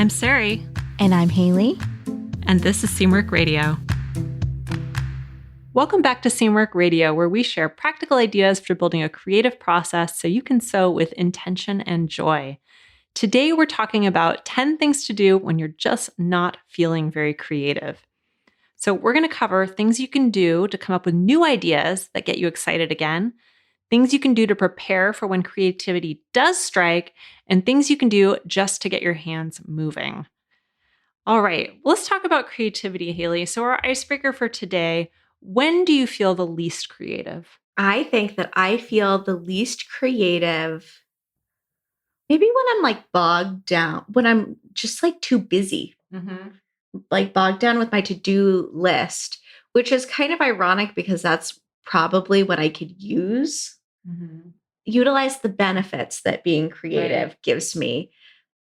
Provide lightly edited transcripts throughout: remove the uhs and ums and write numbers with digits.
I'm Sarai. And I'm Haley. And this is Seamwork Radio. Welcome back to Seamwork Radio, where we share practical ideas for building a creative process so you can sew with intention and joy. Today, we're talking about 10 things to do when you're just not feeling very creative. So we're going to cover things you can do to come up with new ideas that get you excited again, things you can do to prepare for when creativity does strike, and things you can do just to get your hands moving. All right, let's talk about creativity, Haley. So our icebreaker for today, when do you feel the least creative? I think that I feel the least creative maybe when I'm like bogged down, when I'm just like too busy, like bogged down with my to-do list, which is kind of ironic because that's probably what I could utilize the benefits that being creative gives me.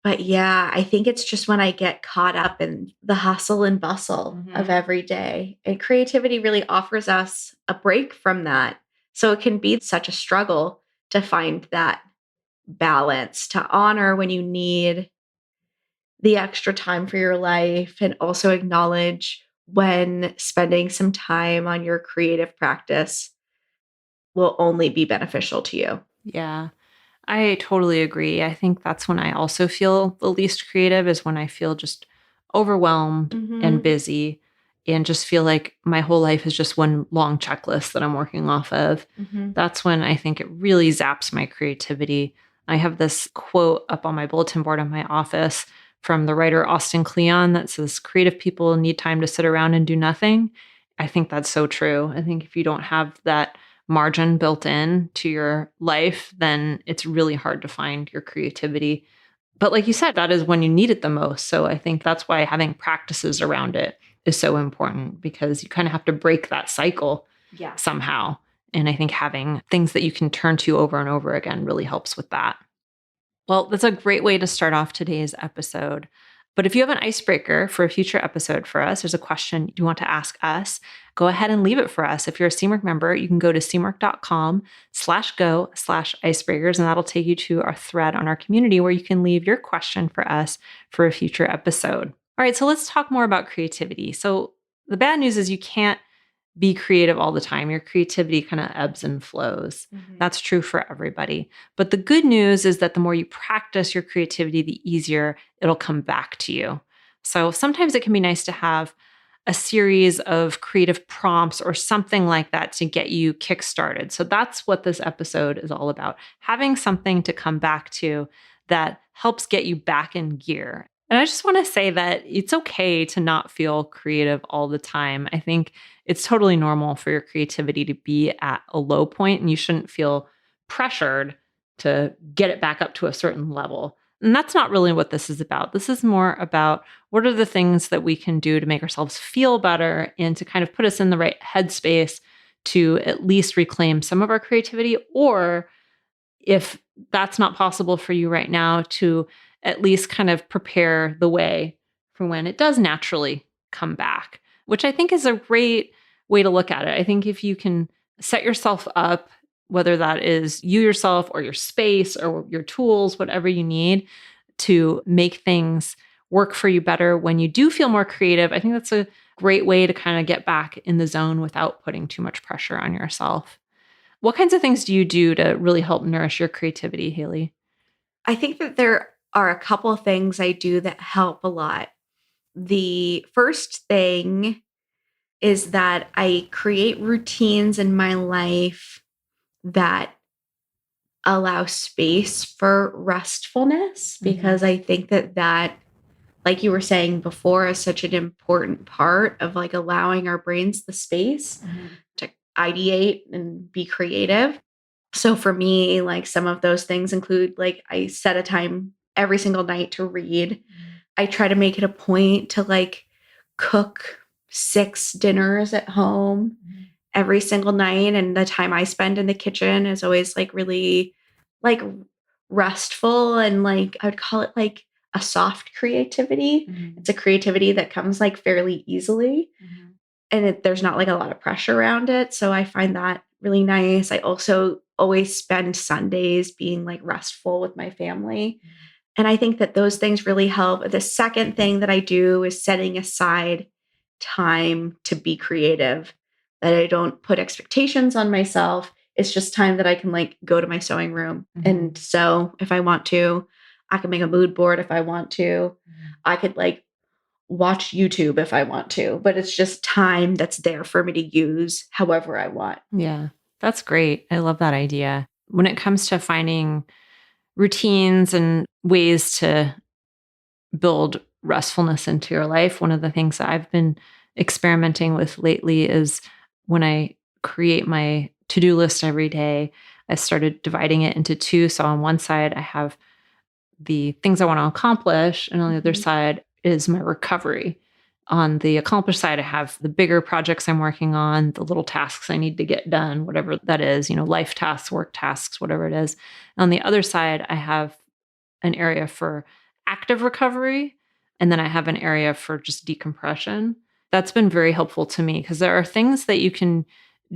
But yeah, I think it's just when I get caught up in the hustle and bustle of every day. And creativity really offers us a break from that. So it can be such a struggle to find that balance, to honor when you need the extra time for your life, and also acknowledge when spending some time on your creative practice will only be beneficial to you. Yeah, I totally agree. I think that's when I also feel the least creative, is when I feel just overwhelmed and busy and just feel like my whole life is just one long checklist that I'm working off of. That's when I think it really zaps my creativity. I have this quote up on my bulletin board in my office from the writer Austin Kleon that says, "Creative people need time to sit around and do nothing." I think that's so true. I think if you don't have that margin built in to your life, then it's really hard to find your creativity. But like you said, that is when you need it the most. So I think that's why having practices around it is so important, because you kind of have to break that cycle somehow. And I think having things that you can turn to over and over again really helps with that. Well, that's a great way to start off today's episode. But if you have an icebreaker for a future episode for us, there's a question you want to ask us, go ahead and leave it for us. If you're a Seamwork member, you can go to seamwork.com/go/icebreakers, and that'll take you to our thread on our community where you can leave your question for us for a future episode. All right, so let's talk more about creativity. So the bad news is you can't be creative all the time. Your creativity kind of ebbs and flows. That's true for everybody. But the good news is that the more you practice your creativity, the easier it'll come back to you. So sometimes it can be nice to have a series of creative prompts or something like that to get you kickstarted. So that's what this episode is all about, having something to come back to that helps get you back in gear. And I just want to say that it's okay to not feel creative all the time. I think it's totally normal for your creativity to be at a low point, and you shouldn't feel pressured to get it back up to a certain level. And that's not really what this is about. This is more about what are the things that we can do to make ourselves feel better and to kind of put us in the right headspace to at least reclaim some of our creativity, or if that's not possible for you right now, to at least kind of prepare the way for when it does naturally come back, which I think is a great way to look at it. I think if you can set yourself up, whether that is you yourself or your space or your tools, whatever you need to make things work for you better when you do feel more creative, I think that's a great way to kind of get back in the zone without putting too much pressure on yourself. What kinds of things do you do to really help nourish your creativity, Haley? I think that there are a couple of things I do that help a lot. The first thing is that I create routines in my life that allow space for restfulness, because I think that, like you were saying before, is such an important part of like allowing our brains the space to ideate and be creative. So for me, like some of those things include, like, I set a time every single night to read. I try to make it a point to like cook 6 dinners at home every single night. And the time I spend in the kitchen is always like really like restful, and like I would call it like a soft creativity. It's a creativity that comes like fairly easily, and there's not like a lot of pressure around it. So I find that really nice. I also always spend Sundays being like restful with my family. And I think that those things really help. The second thing that I do is setting aside time to be creative, that I don't put expectations on myself. It's just time that I can like go to my sewing room and sew if I want to. I can make a mood board if I want to. I could like watch YouTube if I want to, but it's just time that's there for me to use however I want. Yeah, that's great. I love that idea. When it comes to finding routines and ways to build restfulness into your life, one of the things that I've been experimenting with lately is when I create my to-do list every day, I started dividing it into two. So on one side, I have the things I want to accomplish, and on the other side is my recovery. On the accomplished side, I have the bigger projects I'm working on, the little tasks I need to get done, whatever that is, life tasks, work tasks, whatever it is. And on the other side, I have an area for active recovery, and then I have an area for just decompression. That's been very helpful to me because there are things that you can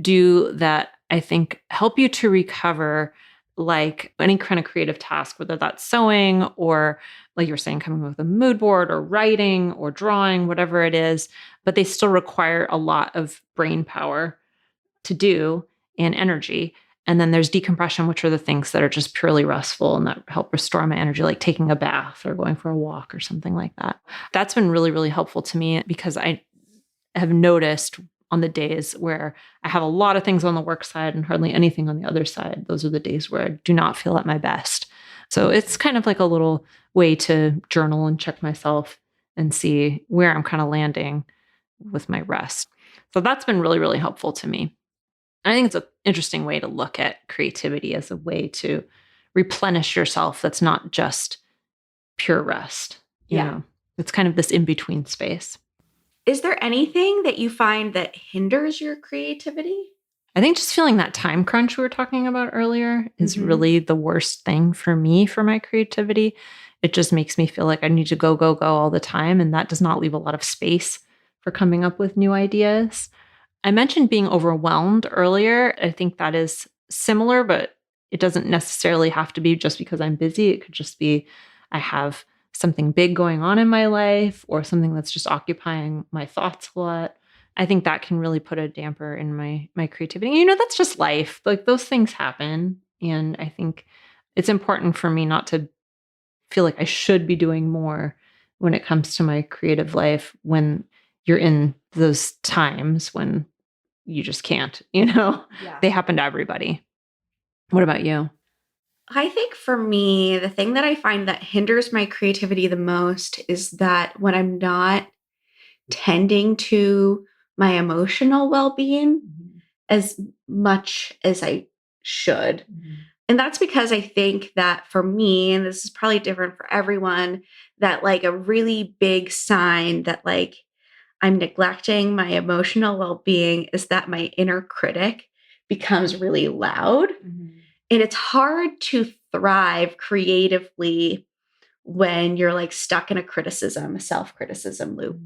do that I think help you to recover, like any kind of creative task, whether that's sewing or, like you were saying, coming up with a mood board or writing or drawing, whatever it is, but they still require a lot of brain power to do and energy. And then there's decompression, which are the things that are just purely restful and that help restore my energy, like taking a bath or going for a walk or something like that. That's been really, really helpful to me because I have noticed on the days where I have a lot of things on the work side and hardly anything on the other side, those are the days where I do not feel at my best. So it's kind of like a little way to journal and check myself and see where I'm kind of landing with my rest. So that's been really, really helpful to me. I think it's an interesting way to look at creativity as a way to replenish yourself that's not just pure rest. Yeah. It's kind of this in between space. Is there anything that you find that hinders your creativity? I think just feeling that time crunch we were talking about earlier is really the worst thing for me for my creativity. It just makes me feel like I need to go, go, go all the time. And that does not leave a lot of space for coming up with new ideas. I mentioned being overwhelmed earlier. I think that is similar, but it doesn't necessarily have to be just because I'm busy. It could just be I have something big going on in my life or something that's just occupying my thoughts a lot. I think that can really put a damper in my creativity. That's just life. Like those things happen. And I think it's important for me not to feel like I should be doing more when it comes to my creative life when you're in those times when you just can't, Yeah. They happen to everybody. What about you? I think for me, the thing that I find that hinders my creativity the most is that when I'm not tending to my emotional well being as much as I should. And that's because I think that for me, and this is probably different for everyone, that like a really big sign that like I'm neglecting my emotional well being is that my inner critic becomes really loud. And it's hard to thrive creatively when you're like stuck in a self criticism loop.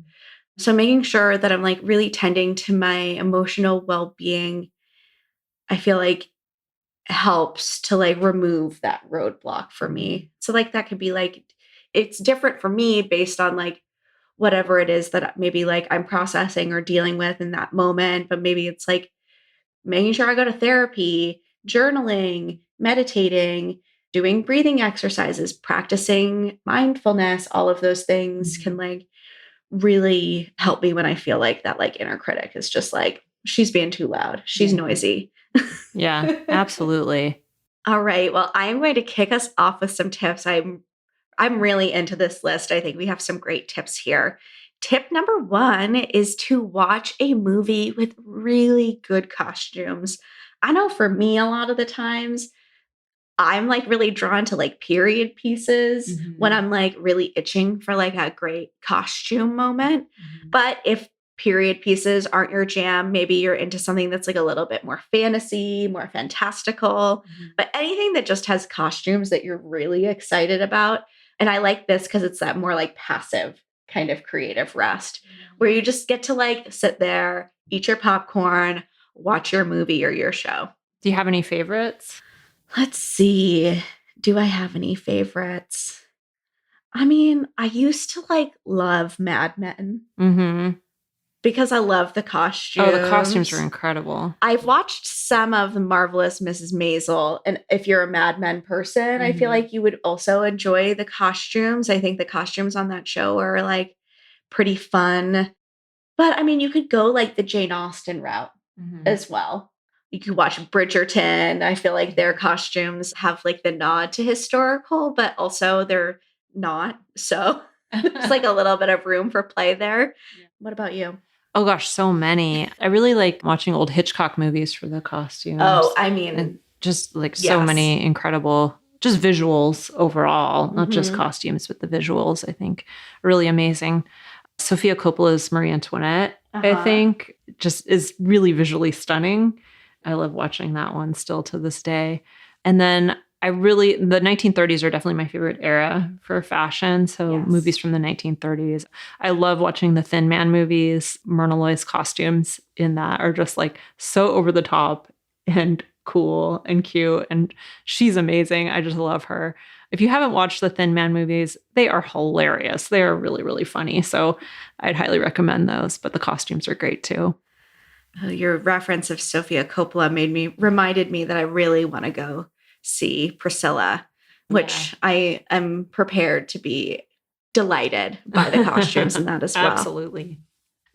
So making sure that I'm like really tending to my emotional well being, I feel like helps to like remove that roadblock for me. So like that could be like, it's different for me based on like whatever it is that maybe like I'm processing or dealing with in that moment. But maybe it's like making sure I go to therapy, journaling, meditating, doing breathing exercises, practicing mindfulness, all of those things can like really help me when I feel like that like inner critic is just like, she's being too loud. She's noisy. Yeah, absolutely. All right. Well, I am going to kick us off with some tips. I'm really into this list. I think we have some great tips here. Tip number 1 is to watch a movie with really good costumes. I know for me, a lot of the times, I'm like really drawn to like period pieces when I'm like really itching for like a great costume moment. But if period pieces aren't your jam, maybe you're into something that's like a little bit more fantasy, more fantastical, but anything that just has costumes that you're really excited about. And I like this because it's that more like passive kind of creative rest where you just get to like sit there, eat your popcorn, watch your movie or your show. Do you have any favorites? Let's see. Do I have any favorites? I mean, I used to like love Mad Men Mm-hmm. because I love the Oh, the costumes are costumes. incredible. I've watched some of The Marvelous Mrs. Maisel, and if you're a Mad Men person, I feel Mm-hmm. like you would also enjoy the costumes. I think the costumes on that show are like pretty fun. But I mean, you could go like the Jane Austen route Mm-hmm. as well. You could watch Bridgerton. I feel like their costumes have like the nod to historical, but also they're not. So there's like a little bit of room for play there. Yeah. What about you? Oh gosh, so many. I really like watching old Hitchcock movies for the Oh, costumes I and mean, just like so yes. many incredible just visuals overall, not just Hmm. costumes, but the visuals, I think are really amazing. Sofia Coppola's Marie Antoinette, I Uh-huh. think, just is really visually stunning. I love watching that one still to this day. And then the 1930s are definitely my favorite era for fashion. So movies Yes. from the 1930s. I love watching the Thin Man movies. Myrna Loy's costumes in that are just like so over the top and cool and cute. And she's amazing. I just love her. If you haven't watched the Thin Man movies, they are hilarious. They are really, really funny. So I'd highly recommend those, but the costumes are great too. Your reference of Sofia Coppola reminded me that I really want to go see Priscilla, Yeah. which I am prepared to be delighted by the costumes in that as well. Absolutely.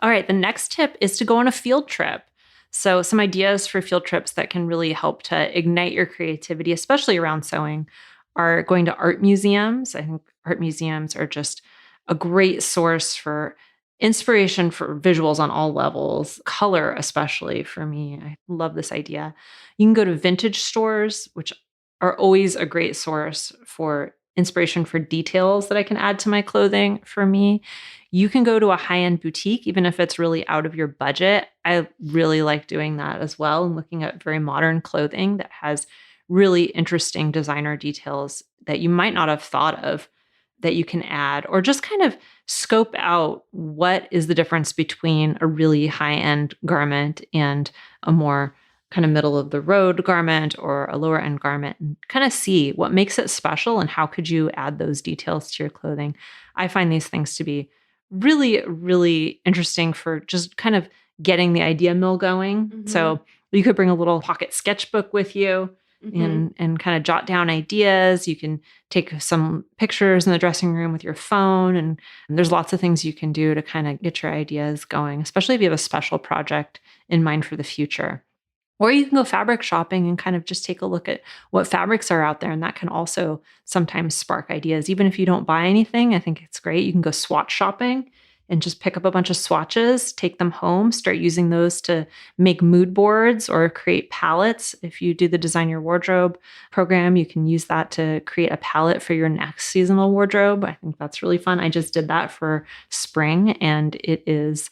All right. The next tip is to go on a field trip. So, some ideas for field trips that can really help to ignite your creativity, especially around sewing, are going to art museums. I think art museums are just a great source for inspiration for visuals on all levels, color, especially for me. I love this idea. You can go to vintage stores, which are always a great source for inspiration for details that I can add to my clothing for me. You can go to a high-end boutique, even if it's really out of your budget. I really like doing that as well and looking at very modern clothing that has really interesting designer details that you might not have thought of that you can add, or just kind of scope out what is the difference between a really high-end garment and a more kind of middle of the road garment or a lower end garment, and kind of see what makes it special and how could you add those details to your clothing. I find these things to be really, really interesting for just kind of getting the idea mill going. Hmm. So you could bring a little pocket sketchbook with you Hmm. and kind of jot down ideas. You can take some pictures in the dressing room with your phone, and there's lots of things you can do to kind of get your ideas going, especially if you have a special project in mind for the future. Or you can go fabric shopping and kind of just take a look at what fabrics are out there. And that can also sometimes spark ideas. Even if you don't buy anything, I think it's great. You can go swatch shopping and just pick up a bunch of swatches, take them home, start using those to make mood boards or create palettes. If you do the Design Your Wardrobe program, you can use that to create a palette for your next seasonal wardrobe. I think that's really fun. I just did that for spring and it is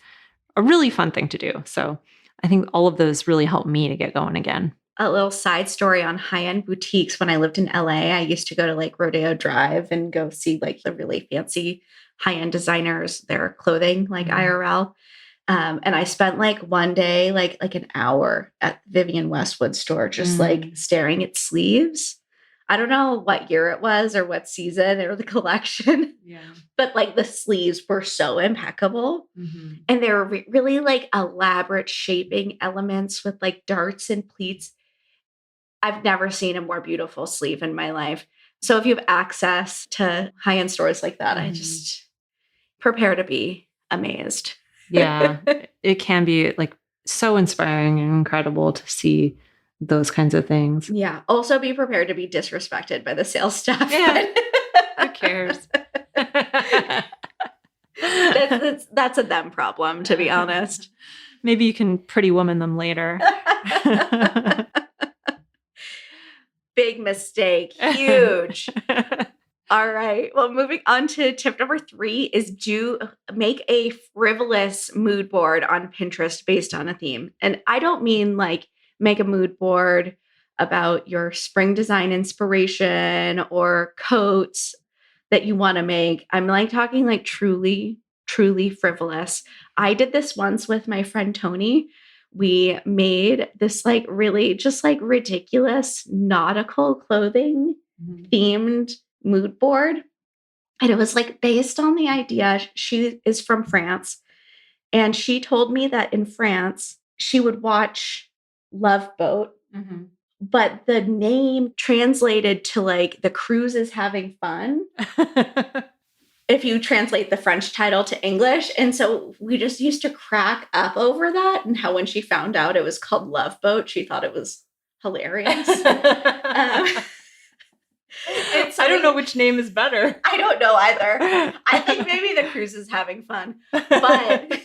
a really fun thing to do. So I think all of those really helped me to get going again. A little side story on high-end boutiques. When I lived in LA, I used to go to like Rodeo Drive and go see like the really fancy high-end designers, their clothing, like Mhm. IRL. And I spent like one day, like an hour at Vivian Westwood store, just like Mm. staring at sleeves. I don't know what year it was or what season or the collection, Yeah. but like the sleeves were so impeccable. Mhm. And they're really like elaborate shaping elements with like darts and pleats. I've never seen a more beautiful sleeve in my life. So if you have access to high-end stores like that, I Mhm. just prepare to be amazed. Yeah, it can be like so inspiring and incredible to see those kinds of things. Yeah. Also be prepared to be disrespected by the sales staff. Yeah, But who cares? that's a them problem, to be honest. Maybe you can pretty woman them later. Big mistake. Huge. All right. Well, moving on to tip number 3 is do make a frivolous mood board on Pinterest based on a theme. And I don't mean like make a mood board about your spring design inspiration or coats that you want to make. I'm like talking like truly, truly frivolous. I did this once with my friend Tony. We made this like really just like ridiculous nautical clothing Mhm. themed mood board. And it was like based on the idea. She is from France. And she told me that in France, she would watch Love Boat, but the name translated to like the cruise is having fun if you translate the French title to English. And so we just used to crack up over that, and how when she found out it was called Love Boat, she thought it was hilarious. So I don't know which name is better. I don't know either. I think maybe the cruise is having fun. But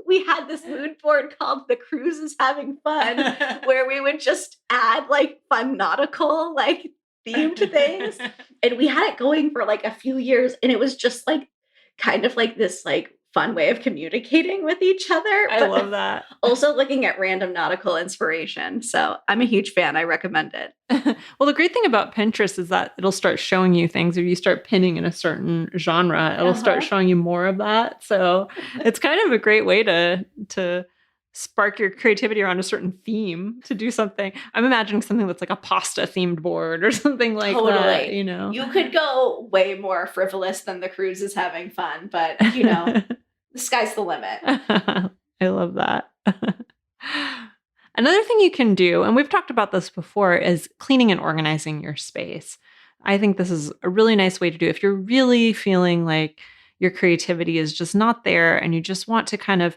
we had this mood board called The Cruise is Having Fun, where we would just add like fun nautical, like themed things. And we had it going for like a few years. And it was just like kind of like this like fun way of communicating with each other. I love that. Also looking at random nautical inspiration. So I'm a huge fan. I recommend it. Well, the great thing about Pinterest is that it'll start showing you things. If you start pinning in a certain genre, it'll start showing you more of that. So it's kind of a great way to spark your creativity around a certain theme to do something. I'm imagining something that's like a pasta themed board or something like that, you know. You could go way more frivolous than The Cruise is Having Fun, but you know, the sky's the limit. I love that. Another thing you can do, and we've talked about this before, is cleaning and organizing your space. I think this is a really nice way to do it. If you're really feeling like your creativity is just not there and you just want to kind of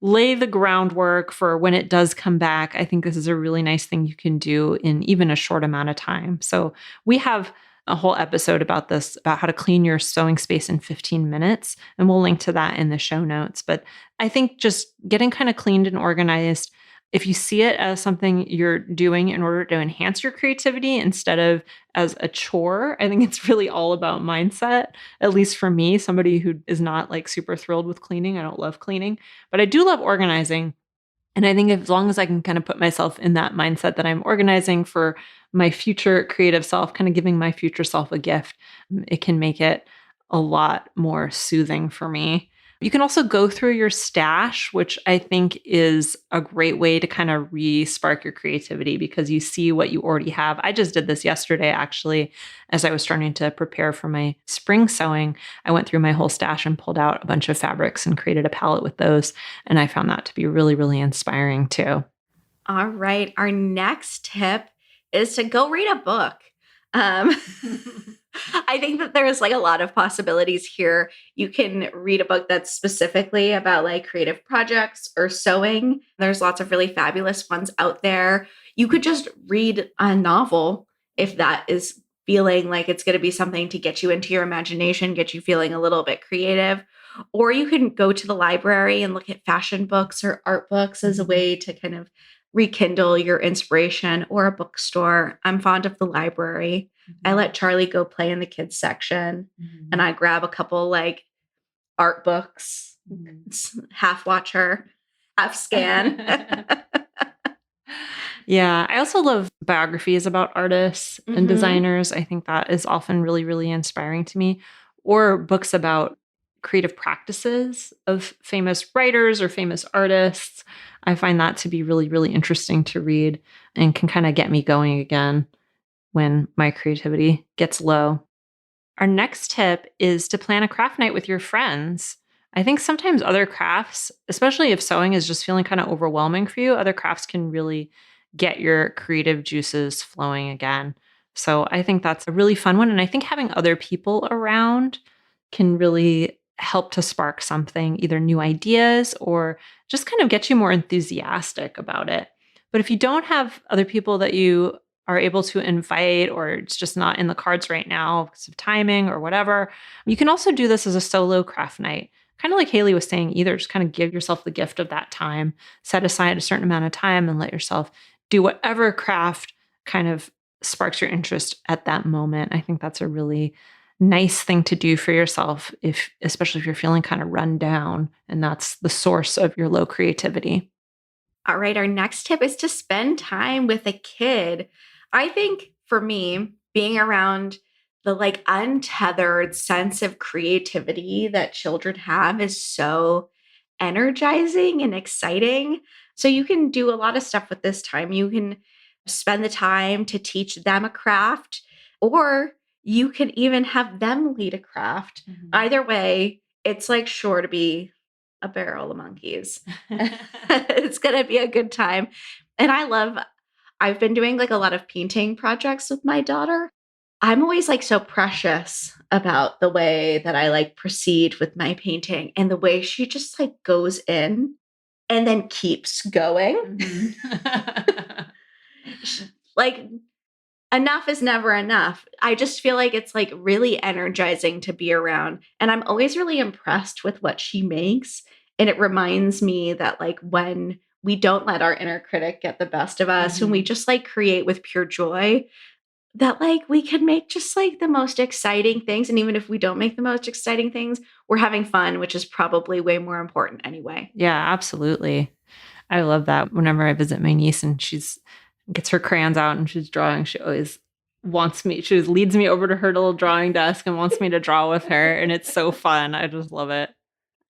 lay the groundwork for when it does come back, I think this is a really nice thing you can do in even a short amount of time. So we have a whole episode about this, about how to clean your sewing space in 15 minutes. And we'll link to that in the show notes. But I think just getting kind of cleaned and organized, if you see it as something you're doing in order to enhance your creativity instead of as a chore, I think it's really all about mindset. At least for me, somebody who is not like super thrilled with cleaning. I don't love cleaning, but I do love organizing. And I think as long as I can kind of put myself in that mindset that I'm organizing for my future creative self, kind of giving my future self a gift, it can make it a lot more soothing for me. You can also go through your stash, which I think is a great way to kind of re-spark your creativity because you see what you already have. I just did this yesterday, actually, as I was starting to prepare for my spring sewing. I went through my whole stash and pulled out a bunch of fabrics and created a palette with those. And I found that to be really, really inspiring too. All right. Our next tip is to go read a book. I think that there's like a lot of possibilities here. You can read a book that's specifically about like creative projects or sewing. There's lots of really fabulous ones out there. You could just read a novel if that is feeling like it's going to be something to get you into your imagination, get you feeling a little bit creative. Or you can go to the library and look at fashion books or art books as a way to kind of rekindle your inspiration, or a bookstore. I'm fond of the library. I let Charlie go play in the kids section and I grab a couple like art books, half watch her, half scan. Yeah, I also love biographies about artists and designers. I think that is often really, really inspiring to me. Or books about creative practices of famous writers or famous artists. I find that to be really, really interesting to read and can kind of get me going again when my creativity gets low. Our next tip is to plan a craft night with your friends. I think sometimes other crafts, especially if sewing is just feeling kind of overwhelming for you, other crafts can really get your creative juices flowing again. So I think that's a really fun one. And I think having other people around can really help to spark something, either new ideas or just kind of get you more enthusiastic about it. But if you don't have other people that you are able to invite, or it's just not in the cards right now because of timing or whatever, you can also do this as a solo craft night. Kind of like Haley was saying, either just kind of give yourself the gift of that time, set aside a certain amount of time and let yourself do whatever craft kind of sparks your interest at that moment. I think that's a really nice thing to do for yourself, especially if you're feeling kind of run down and that's the source of your low creativity. All right, our next tip is to spend time with a kid. I think for me, being around the like untethered sense of creativity that children have is so energizing and exciting. So you can do a lot of stuff with this time. You can spend the time to teach them a craft, or you can even have them lead a craft. Either way, it's like sure to be a barrel of monkeys. It's going to be a good time. And I've been doing like a lot of painting projects with my daughter. I'm always like so precious about the way that I like proceed with my painting and the way she just like goes in and then keeps going. Like enough is never enough. I just feel like it's like really energizing to be around. And I'm always really impressed with what she makes. And it reminds me that like when we don't let our inner critic get the best of us, when we just like create with pure joy, that like we can make just like the most exciting things. And even if we don't make the most exciting things, we're having fun, which is probably way more important anyway. Yeah, absolutely. I love that. Whenever I visit my niece and gets her crayons out and she's drawing, she always she just leads me over to her little drawing desk and wants me to draw with her. And it's so fun. I just love it.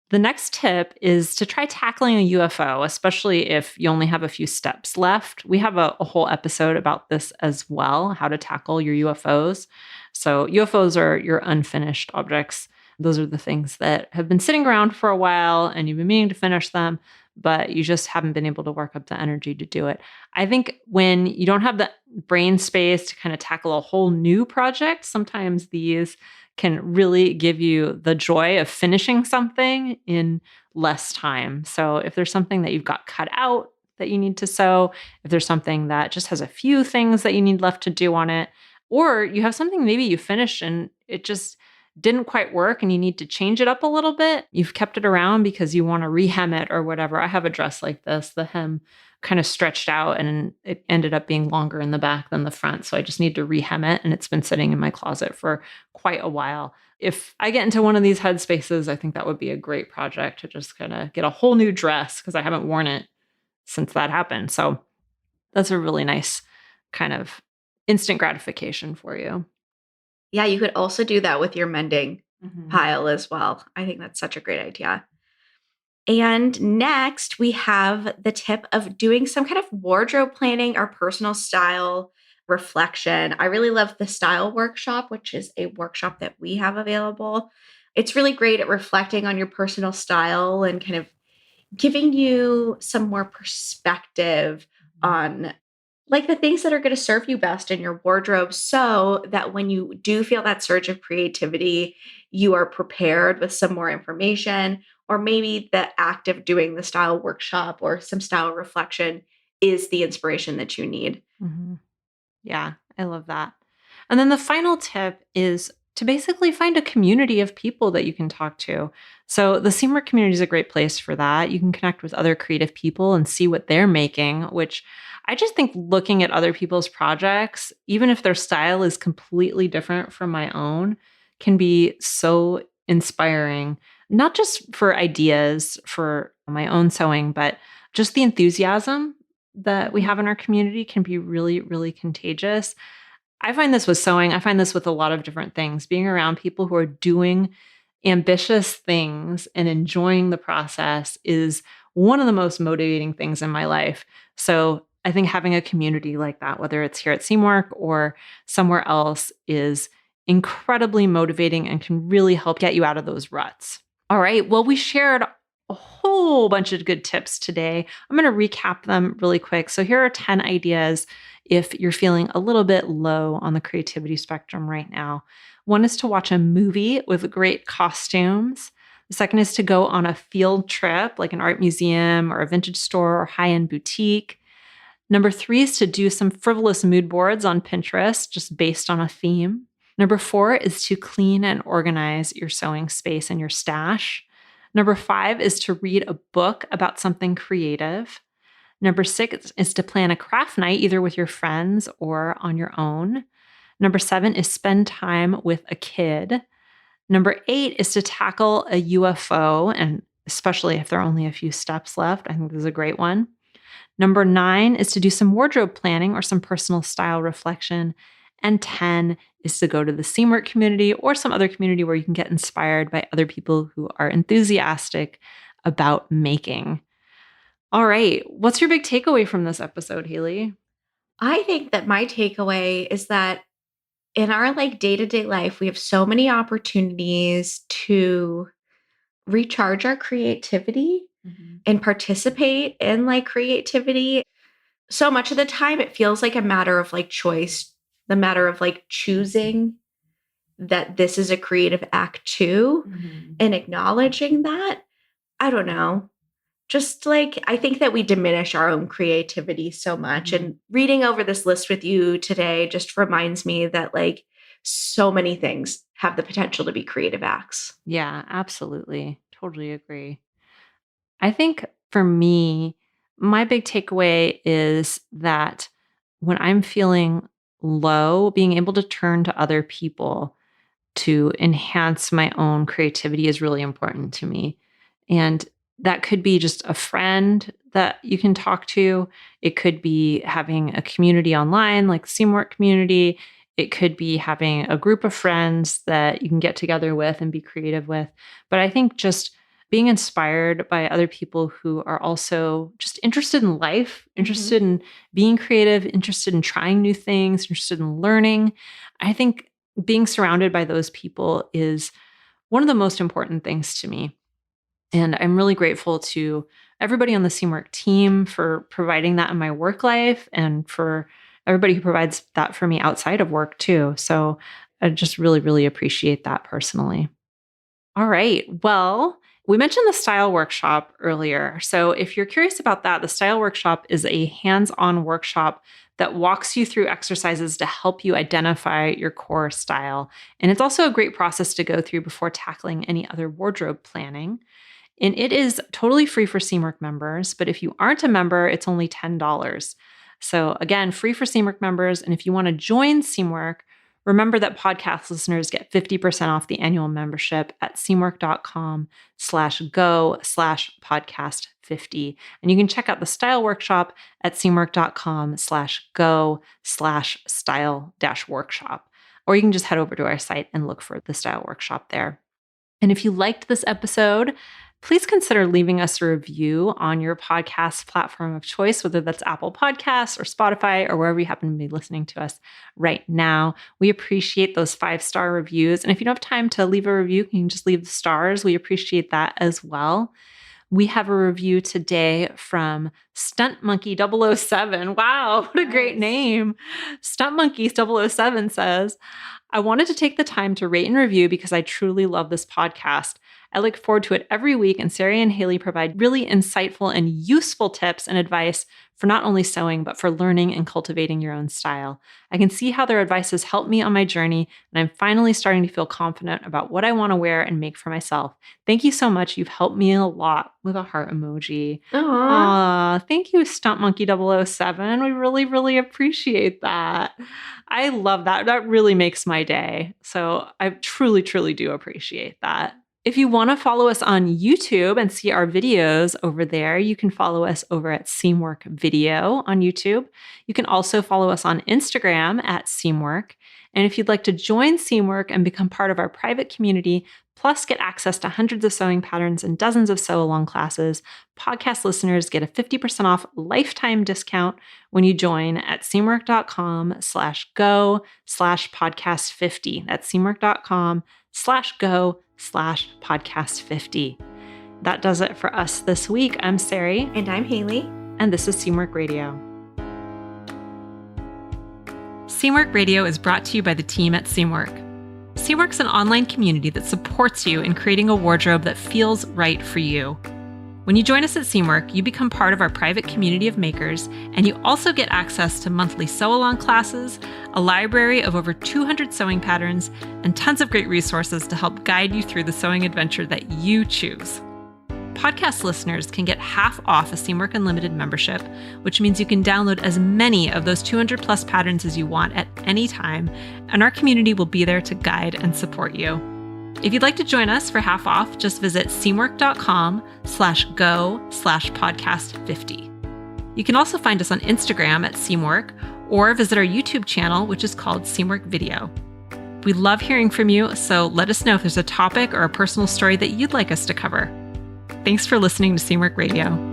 The next tip is to try tackling a UFO, especially if you only have a few steps left. We have a whole episode about this as well, how to tackle your UFOs. So, UFOs are your unfinished objects. Those are the things that have been sitting around for a while and you've been meaning to finish them, but you just haven't been able to work up the energy to do it. I think when you don't have the brain space to kind of tackle a whole new project, sometimes these can really give you the joy of finishing something in less time. So if there's something that you've got cut out that you need to sew, if there's something that just has a few things that you need left to do on it, or you have something maybe you finished and it just didn't quite work and you need to change it up a little bit, you've kept it around because you want to rehem it or whatever. I have a dress like this. The hem kind of stretched out and it ended up being longer in the back than the front. So I just need to rehem it. And it's been sitting in my closet for quite a while. If I get into one of these headspaces, I think that would be a great project to just kind of get a whole new dress because I haven't worn it since that happened. So that's a really nice kind of instant gratification for you. Yeah, you could also do that with your mending pile as well. I think that's such a great idea. And next, we have the tip of doing some kind of wardrobe planning or personal style reflection. I really love the style workshop, which is a workshop that we have available. It's really great at reflecting on your personal style and kind of giving you some more perspective on like the things that are going to serve you best in your wardrobe so that when you do feel that surge of creativity, you are prepared with some more information, or maybe the act of doing the style workshop or some style reflection is the inspiration that you need. Mm-hmm. Yeah, I love that. And then the final tip is to basically find a community of people that you can talk to. So the Seamwork community is a great place for that. You can connect with other creative people and see what they're making, which I just think looking at other people's projects, even if their style is completely different from my own, can be so inspiring, not just for ideas for my own sewing, but just the enthusiasm that we have in our community can be really, really contagious. I find this with sewing. I find this with a lot of different things. Being around people who are doing ambitious things and enjoying the process is one of the most motivating things in my life. So I think having a community like that, whether it's here at Seamwork or somewhere else, is incredibly motivating and can really help get you out of those ruts. All right. Well, we shared a whole bunch of good tips today. I'm going to recap them really quick. So here are 10 ideas if you're feeling a little bit low on the creativity spectrum right now. One is to watch a movie with great costumes. The second is to go on a field trip, like an art museum or a vintage store or high-end boutique. Number 3 is to do some frivolous mood boards on Pinterest, just based on a theme. Number 4 is to clean and organize your sewing space and your stash. Number 5 is to read a book about something creative. Number 6 is to plan a craft night, either with your friends or on your own. Number 7 is spend time with a kid. Number 8 is to tackle a UFO, and especially if there are only a few steps left, I think this is a great one. Number 9 is to do some wardrobe planning or some personal style reflection. And 10 is to go to the Seamwork community or some other community where you can get inspired by other people who are enthusiastic about making. All right. What's your big takeaway from this episode, Haley? I think that my takeaway is that in our like day-to-day life, we have so many opportunities to recharge our creativity and participate in like creativity. So much of the time, it feels like a matter of like choice, the matter of like choosing that this is a creative act too, and acknowledging that. I don't know. Just like, I think that we diminish our own creativity so much. And reading over this list with you today just reminds me that like so many things have the potential to be creative acts. Yeah, absolutely. Totally agree. I think for me, my big takeaway is that when I'm feeling low, being able to turn to other people to enhance my own creativity is really important to me. And that could be just a friend that you can talk to. It could be having a community online, like Seamwork community. It could be having a group of friends that you can get together with and be creative with. But I think just being inspired by other people who are also just interested in life, interested in being creative, interested in trying new things, interested in learning. I think being surrounded by those people is one of the most important things to me. And I'm really grateful to everybody on the Seamwork team for providing that in my work life and for everybody who provides that for me outside of work too. So I just really, really appreciate that personally. All right. Well, we mentioned the style workshop earlier. So if you're curious about that, the style workshop is a hands-on workshop that walks you through exercises to help you identify your core style. And it's also a great process to go through before tackling any other wardrobe planning. And it is totally free for Seamwork members, but if you aren't a member, it's only $10. So again, free for Seamwork members. And if you want to join Seamwork, remember that podcast listeners get 50% off the annual membership at seamwork.com/go/podcast50. And you can check out the style workshop at seamwork.com/go/style-workshop. Or you can just head over to our site and look for the style workshop there. And if you liked this episode, please consider leaving us a review on your podcast platform of choice, whether that's Apple Podcasts or Spotify or wherever you happen to be listening to us right now. We appreciate those 5-star reviews. And if you don't have time to leave a review, you can just leave the stars. We appreciate that as well. We have a review today from Stunt Monkey 007. Wow, what a great name. Stunt Monkey 007 says, I wanted to take the time to rate and review because I truly love this podcast. I look forward to it every week, and Sarai and Haley provide really insightful and useful tips and advice for not only sewing, but for learning and cultivating your own style. I can see how their advice has helped me on my journey, and I'm finally starting to feel confident about what I want to wear and make for myself. Thank you so much. You've helped me a lot, with a heart emoji. Aww, thank you, Stunt Monkey 007. We really, really appreciate that. I love that. That really makes my day. So I truly, truly do appreciate that. If you want to follow us on YouTube and see our videos over there, you can follow us over at Seamwork Video on YouTube. You can also follow us on Instagram at Seamwork. And if you'd like to join Seamwork and become part of our private community, plus get access to hundreds of sewing patterns and dozens of sew-along classes, podcast listeners get a 50% off lifetime discount when you join at seamwork.com/go/podcast50. That's seamwork.com/go/podcast50. That does it for us this week. I'm Sarai. And I'm Haley. And this is Seamwork Radio. Seamwork Radio is brought to you by the team at Seamwork. Seamwork's an online community that supports you in creating a wardrobe that feels right for you. When you join us at Seamwork, you become part of our private community of makers, and you also get access to monthly sew-along classes, a library of over 200 sewing patterns, and tons of great resources to help guide you through the sewing adventure that you choose. Podcast listeners can get half off a Seamwork Unlimited membership, which means you can download as many of those 200 plus patterns as you want at any time, and our community will be there to guide and support you. If you'd like to join us for half off, just visit seamwork.com/go/podcast50. You can also find us on Instagram at Seamwork, or visit our YouTube channel, which is called Seamwork Video. We love hearing from you, so let us know if there's a topic or a personal story that you'd like us to cover. Thanks for listening to Seamwork Radio.